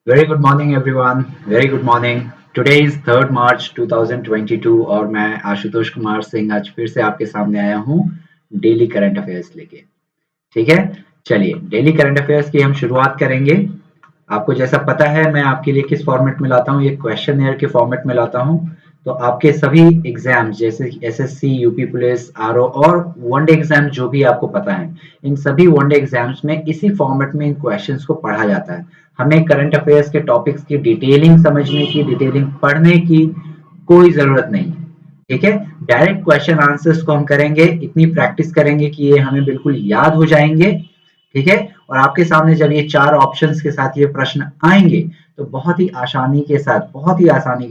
Very good morning everyone, very good morning. Today is 3 मार्च 2022 और मैं आशुतोष कुमार सिंह आज फिर से आपके सामने आया हूँ डेली करंट अफेयर्स लेके। ठीक है, चलिए डेली करंट अफेयर्स की हम शुरुआत करेंगे। आपको जैसा पता है मैं आपके लिए किस फॉर्मेट में लाता हूँ, ये क्वेश्चन के फॉर्मेट में लाता हूँ। तो आपके सभी एग्जाम्स जैसे एसएससी, यूपी पुलिस, आरओ और वनडे एग्जाम जो भी आपको पता है, इन सभी वनडे एग्जाम्स में इसी फॉर्मेट में इन क्वेश्चंस को पढ़ा जाता है। हमें करंट अफेयर्स के टॉपिक्स की डिटेलिंग समझने की, डिटेलिंग पढ़ने की कोई जरूरत नहीं है। ठीक है, डायरेक्ट क्वेश्चन आंसर्स को हम करेंगे, इतनी प्रैक्टिस करेंगे कि ये हमें बिल्कुल याद हो जाएंगे। ठीक है, और आपके सामने जब ये चार ऑप्शंस के साथ ये प्रश्न आएंगे तो बहुत ही आसानी के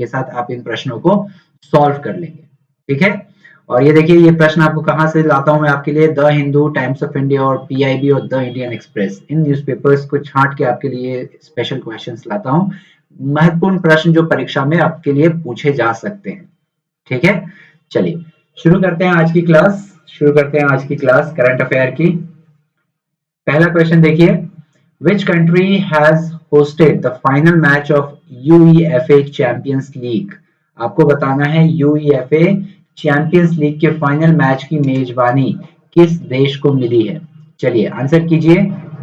साथ आप इन प्रश्नों को सॉल्व कर लेंगे। ठीक है, और ये देखिए ये प्रश्न आपको कहाँ से लाता हूँ मैं आपके लिए, the Hindu, times of India और पीआईबी और the Indian express, in newspapers को छांट के आपके लिए स्पेशल क्वेश्चंस लाता हूँ। महत्वपूर्ण प्रश्न जो परीक्षा में आपके लिए पूछे जा सकते हैं। ठीक है, चलिए शुरू करते हैं आज की क्लास। शुरू करते हैं आज की क्लास करंट अफेयर की। पहला क्वेश्चन देखिए, which country has hosted the final match of UEFA champions league. आपको बताना है यूईएफए चैंपियंस लीग के फाइनल मैच की मेजबानी किस देश को मिली है। चलिए आंसर कीजिए,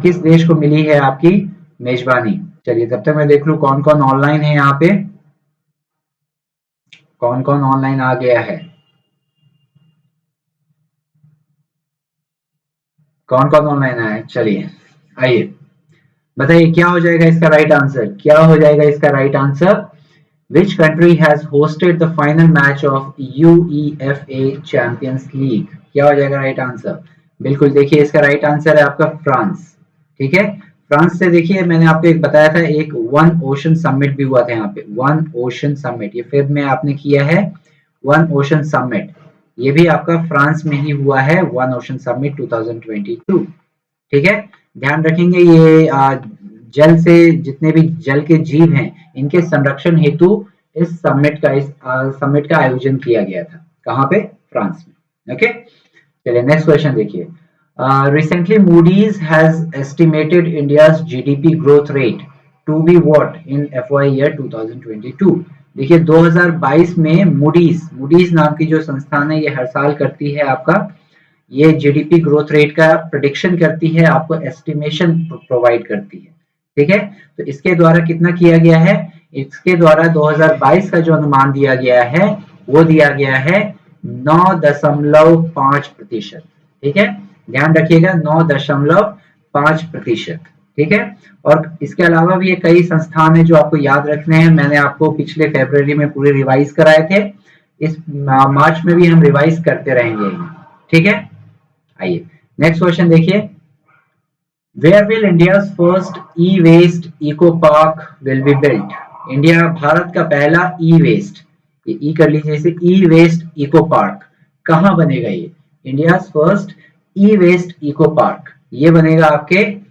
किस देश को मिली है आपकी मेजबानी। चलिए तब तक मैं देख लूं कौन कौन ऑनलाइन है यहाँ पे, कौन कौन ऑनलाइन आ गया है, कौन कौन ऑनलाइन आया है। चलिए आइए बताइए क्या हो जाएगा इसका राइट आंसर, क्या हो जाएगा इसका right answer. Which country has hosted the final match of UEFA champions league, क्या हो जाएगा राइट आंसर। बिल्कुल देखिए इसका राइट आंसर है आपका फ्रांस। ठीक है, फ्रांस से देखिए मैंने आपको एक बताया था, एक वन ओशन समिट भी हुआ था यहाँ पे, वन ओशन समिट, ये फेब में आपने किया है वन ओशन समिट, ये भी आपका फ्रांस में ही हुआ है, वन ओशन समिट 2022। ठीक है, ध्यान रखेंगे ये जल से जितने भी जल के जीव हैं इनके संरक्षण हेतु इस समिट का आयोजन किया गया था। कहाँ पे, फ्रांस में। ओके, चलिए नेक्स्ट क्वेश्चन देखिए। Recently Moody's has estimated India's GDP growth rate to be what in FY year 2022। देखिए 2022 में मूडीज मूडीज नाम की जो संस्थान है ये हर साल करती है आपका, ये जीडीपी ग्रोथ रेट का प्रेडिक्शन करती है, आपको एस्टिमेशन प्रोवाइड करती है। ठीक है, तो इसके द्वारा कितना किया गया है, इसके द्वारा 2022 का जो अनुमान दिया गया है वो दिया गया है 9.5%। ठीक है, ध्यान रखिएगा 9.5%। ठीक है, और इसके अलावा भी ये कई संस्थान है जो आपको याद रखने हैं, मैंने आपको पिछले फरवरी में पूरे रिवाइज कराए थे, इस मार्च में भी हम रिवाइज करते रहेंगे। ठीक है, आइए नेक्स्ट क्वेश्चन देखिए। Where will India's first e waste eco park will be built. India Bharat का पहला ई वेस्ट, ये ई कर लीजिए इसे, ई वेस्ट इको पार्क कहाँ बनेगा ये, India first e waste eco park ये बनेगा आपके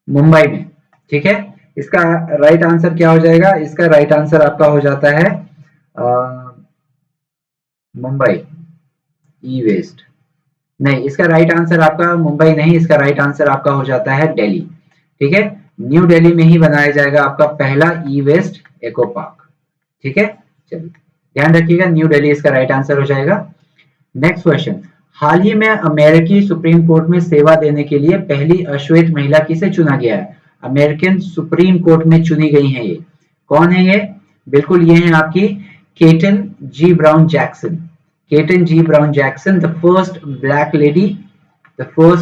मुंबई में। ठीक है, इसका राइट आंसर क्या हो जाएगा, इसका राइट आंसर आपका हो जाता है मुंबई ई वेस्ट, नहीं इसका राइट आंसर आपका मुंबई नहीं, इसका राइट आंसर आपका हो जाता है दिल्ली। ठीक है, न्यू दिल्ली में ही बनाया जाएगा आपका पहला ई वेस्ट इको पार्क। ठीक है, चलिए ध्यान रखिएगा न्यू दिल्ली इसका राइट आंसर हो जाएगा। नेक्स्ट क्वेश्चन, हाल ही में अमेरिकी सुप्रीम कोर्ट में सेवा देने के लिए पहली अश्वेत महिला किसे चुना गया है। अमेरिकन सुप्रीम कोर्ट में चुनी गई है ये, कौन है ये, बिल्कुल ये है आपकी Ketanji Brown Jackson. Ketanji Brown Jackson, the first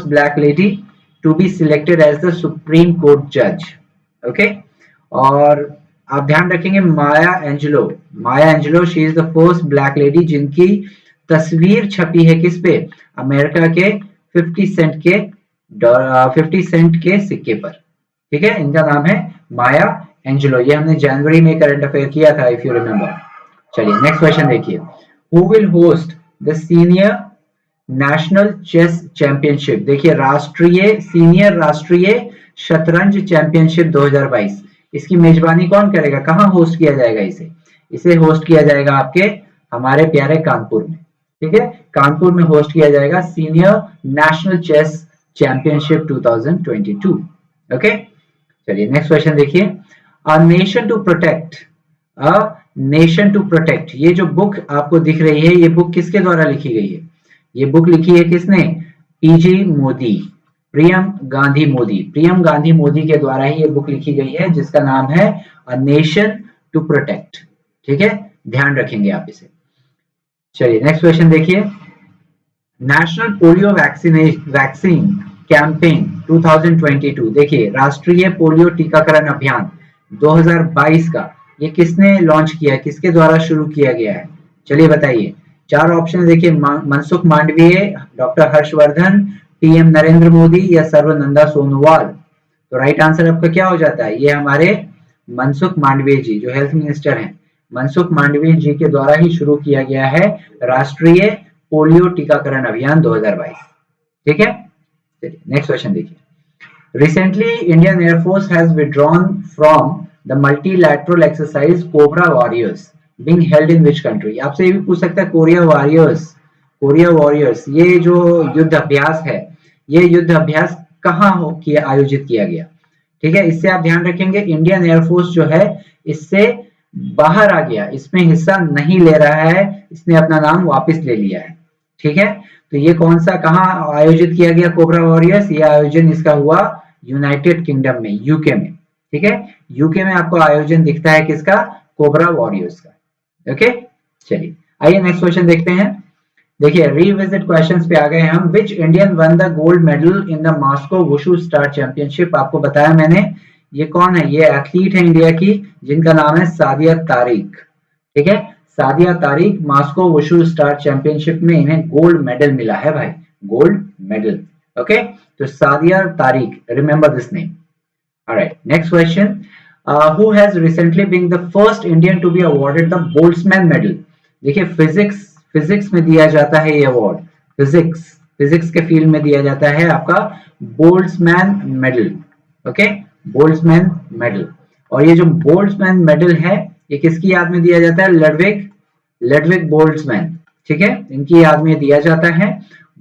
black lady to be selected as the Supreme Court judge. Okay, और आप ध्यान रखेंगे Maya Angelou she is the first black lady जिनकी तस्वीर छपी है किस पे, अमेरिका के 50 सेंट के सिक्के पर। ठीक है, इनका नाम है माया एंजेलो, ये हमने जनवरी में करंट अफेयर किया था इफ यू रिमेम्बर। चलिए नेक्स्ट क्वेश्चन देखिए, who will host the senior national chess championship. देखिए राष्ट्रीय शतरंज चैंपियनशिप 2022, इसकी मेजबानी कौन करेगा, कहाँ होस्ट किया जाएगा इसे, इसे होस्ट किया जाएगा आपके हमारे प्यारे कानपुर में। ठीक है, कानपुर में होस्ट किया जाएगा senior national chess championship 2022। Okay, चलिए नेक्स्ट क्वेश्चन देखिए, a nation to protect, a nation to protect, ये जो बुक आपको दिख रही है ये बुक किसके द्वारा लिखी गई है? ये बुक लिखी है किसने? पीजी मोदी, प्रियम गांधी मोदी, प्रियम गांधी मोदी के द्वारा ही ये बुक लिखी गई है जिसका नाम है अ नेशन टू प्रोटेक्ट। ठीक है, ध्यान रखेंगे आप इसे। चलिए नेक्स्ट क्वेश्चन देखिए, नेशनल पोलियो वैक्सीन कैंपेन 2022, देखिए राष्ट्रीय पोलियो टीकाकरण अभियान 2022 का ये किसने लॉन्च किया है, किसके द्वारा शुरू किया गया है? चलिए बताइए। चार ऑप्शन देखिए, मनसुख मांडवीय, डॉक्टर हर्षवर्धन, पीएम नरेंद्र मोदी या सर्बानंद सोनोवाल। तो राइट आंसर आपका क्या हो जाता है? ये हमारे मनसुख मांडवीय जी जो हेल्थ मिनिस्टर हैं, मनसुख मांडवीय जी के द्वारा ही शुरू किया गया है राष्ट्रीय पोलियो टीकाकरण अभियान 2022। ठीक है, चलिए नेक्स्ट क्वेश्चन देखिए, recently Indian air force has withdrawn from the multilateral exercise cobra warriors being held in which country? आपसे ये भी पूछ सकता है, कोरिया वॉरियर्स, कोरिया वॉरियर्स ये जो युद्ध अभ्यास है, ये युद्ध अभ्यास कहाँ हो किया, आयोजित किया गया? ठीक है, इससे आप ध्यान रखेंगे इंडियन एयरफोर्स जो है इससे बाहर आ गया, इसमें हिस्सा नहीं ले रहा है, इसने अपना नाम वापस ले लिया है। ठीक है, तो ये कौन सा कहाँ आयोजित किया गया कोबरा वॉरियर्स? ये आयोजन इसका हुआ यूनाइटेड किंगडम में, यूके में। ठीक है, यूके में आपको आयोजन दिखता है किसका? कोबरा वॉरियर्स का। ओके, चलिए आइए नेक्स्ट क्वेश्चन देखते हैं। देखिए रिविजिट क्वेश्चंस पे आ गए हम। Which Indian one the gold medal in the Moscow wushu star championship? आपको बताया मैंने, ये कौन है? ये एथलीट है इंडिया की जिनका नाम है सादिया तारिक। ठीक है, Sadia Tariq Moscow wushu star championship में इन्हें गोल्ड मेडल मिला है भाई, गोल्ड मेडल। ओके, तो Sadia Tariq, remember this name. Alright, next question, who has recently been the first Indian to be awarded the Boltzmann medal? देखिए फिजिक्स में दिया जाता है ये अवार्ड, फिजिक्स के फील्ड में दिया जाता है आपका Boltzmann medal. Okay, Boltzmann medal. और ये जो बोल्ट्जमैन मेडल है ये किसकी याद में दिया जाता है? Ludwig Boltzmann. ठीक है, इनकी याद में दिया जाता है।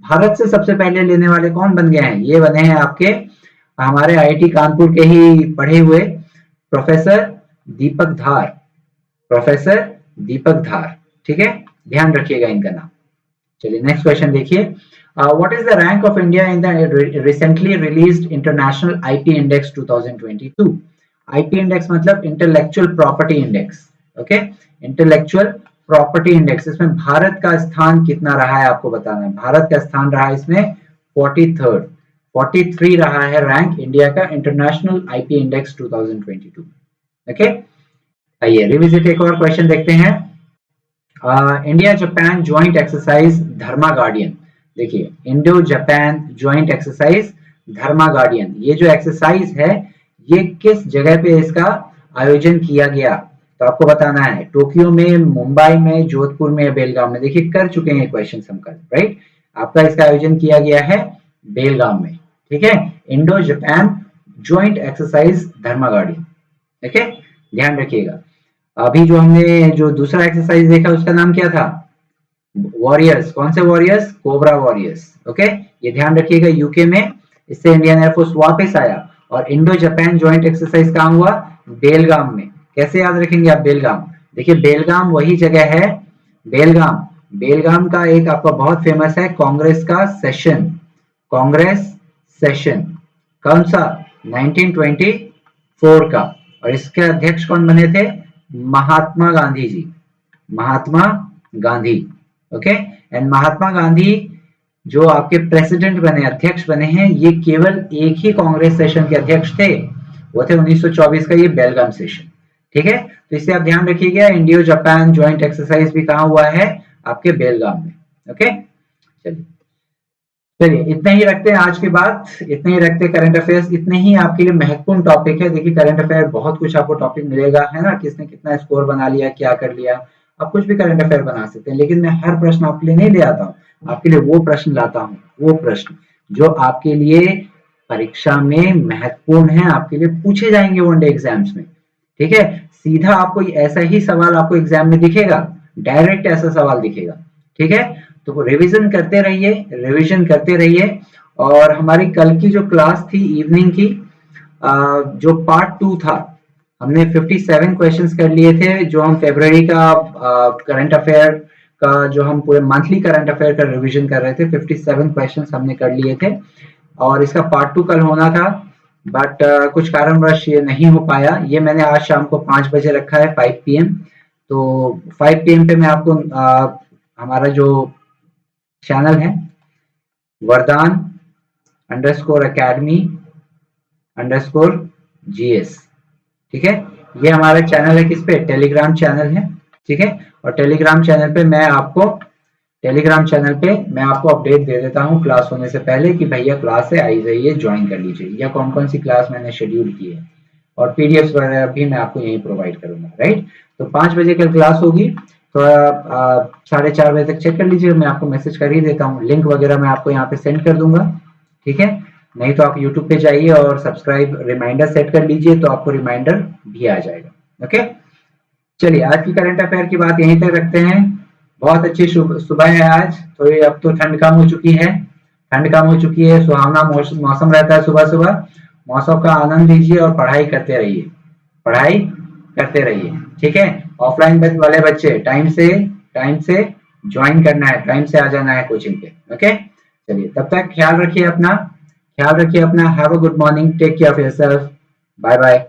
भारत से सबसे पहले लेने वाले कौन बन गए हैं? ये बने हैं आपके हमारे आईआईटी कानपुर के ही पढ़े हुए प्रोफेसर दीपक धार, प्रोफेसर दीपक धार। ठीक है, ध्यान रखिएगा इनका नाम। चलिए नेक्स्ट क्वेश्चन देखिए, what is the rank of India in the recently released international IP index 2022? IP index मतलब intellectual property index. Okay, intellectual property index, इसमें भारत का स्थान कितना रहा है आपको बताना है। भारत का स्थान रहा है इसमें 43 रहा है रैंक इंडिया का इंटरनेशनल आईपी इंडेक्स 2022। ओके, आइए रिविजिट एक और क्वेश्चन देखते हैं। इंडिया जापान ज्वाइंट एक्सरसाइज धर्मा गार्डियन, देखिए इंडो जापान ज्वाइंट एक्सरसाइज धर्मा गार्डियन, ये जो एक्सरसाइज है ये किस जगह पे इसका आयोजन किया गया? तो आपको बताना है टोक्यो में, मुंबई में, जोधपुर में या बेलगाम में। देखिए कर चुके हैं क्वेश्चन हम कल, राइट? आपका इसका आयोजन किया गया है बेलगाम में। ठीक है, इंडो जापान ज्वाइंट एक्सरसाइज धर्मा गार्डियन। ठीक है, ध्यान रखिएगा। अभी जो हमने जो दूसरा एक्सरसाइज देखा उसका नाम क्या था? वॉरियर्स। कौन से वॉरियर्स? Cobra warriors. ओके, ये ध्यान रखिएगा, यूके में इससे इंडियन एयरफोर्स वापस आया। और इंडो जापान ज्वाइंट एक्सरसाइज कहाँ हुआ? बेलगाम में। कैसे याद रखेंगे आप बेलगाम? देखिए बेलगाम वही जगह है, बेलगाम का एक आपका बहुत फेमस है कांग्रेस का सेशन, कांग्रेस सेशन कौन सा? 1924 का। और इसके अध्यक्ष कौन बने थे? महात्मा गांधी जी, महात्मा गांधी। ओके, एंड महात्मा गांधी जो आपके प्रेसिडेंट बने, अध्यक्ष बने हैं, ये केवल एक ही कांग्रेस सेशन के अध्यक्ष थे, वो थे 1924 का ये बेलगाम सेशन। ठीक है, तो इसे आप ध्यान रखिएगा, इंडियो जापान ज्वाइंट एक्सरसाइज भी कहाँ हुआ है? आपके बेलगाम में। ओके, चलिए इतना ही रखते हैं आज की बात, इतने ही रखते हैं करंट अफेयर्स, इतने ही आपके लिए महत्वपूर्ण टॉपिक है। देखिए करंट अफेयर बहुत कुछ आपको टॉपिक मिलेगा, है ना, किसने कितना स्कोर बना लिया, क्या कर लिया, आप कुछ भी करंट अफेयर बना सकते हैं। लेकिन मैं हर प्रश्न आपके लिए नहीं ले आता हूँ, आपके लिए वो प्रश्न लाता हूँ, वो प्रश्न जो आपके लिए परीक्षा में महत्वपूर्ण है, आपके लिए पूछे जाएंगे वनडे एग्जाम्स में। ठीक है, सीधा आपको ऐसा ही सवाल आपको एग्जाम में दिखेगा, डायरेक्ट ऐसा सवाल दिखेगा। ठीक है, तो रिवीजन करते रहिए, रिवीजन करते रहिए। और हमारी कल की जो क्लास थी इवनिंग की, जो पार्ट 2 था, हमने 57 क्वेश्चंस कर लिए थे, जो हम फरवरी का करंट अफेयर का, जो हम पूरे मंथली करंट अफेयर का रिवीजन कर रहे थे, 57 क्वेश्चंस हमने कर लिए थे और इसका पार्ट 2 कल होना था, बट कुछ कारणवश ये नहीं हो पाया। ये मैंने आज शाम को 5 बजे रखा है, 5 PM। तो 5 PM पे मैं आपको हमारा जो चैनल है वरदान _academy_GS, ठीक है, ये हमारा चैनल है, किस पे, टेलीग्राम चैनल है, ठीक है। और टेलीग्राम चैनल पे मैं आपको अपडेट दे देता हूँ क्लास होने से पहले कि भैया क्लास है, आई जाइए, ज्वाइन कर लीजिए, या कौन कौन सी क्लास मैंने शेड्यूल की है, और पीडीएफ वगैरह भी मैं आपको यहीं प्रोवाइड करूंगा, राइट। तो 5 बजे कल क्लास होगी, थोड़ा 4:30 बजे तक चेक कर लीजिए, मैं आपको मैसेज कर ही देता हूँ, लिंक वगैरह मैं आपको यहाँ पे सेंड कर दूंगा, ठीक है। नहीं तो आप यूट्यूब पे जाइए और सब्सक्राइब रिमाइंडर सेट कर लीजिए, तो आपको रिमाइंडर भी आ जाएगा। ओके, चलिए आज की करंट अफेयर की बात यहीं तक रखते हैं। बहुत अच्छी सुबह है आज, तो ये अब तो ठंड कम हो चुकी है, सुहावना मौसम रहता है सुबह सुबह। मौसम का आनंद लीजिए और पढ़ाई करते रहिए, ठीक है। ऑफलाइन वाले बच्चे टाइम से ज्वाइन करना है, टाइम से आ जाना है कोचिंग पे, ओके। चलिए तब तक ख्याल रखिए अपना, have a good morning, take care of yourself, bye bye.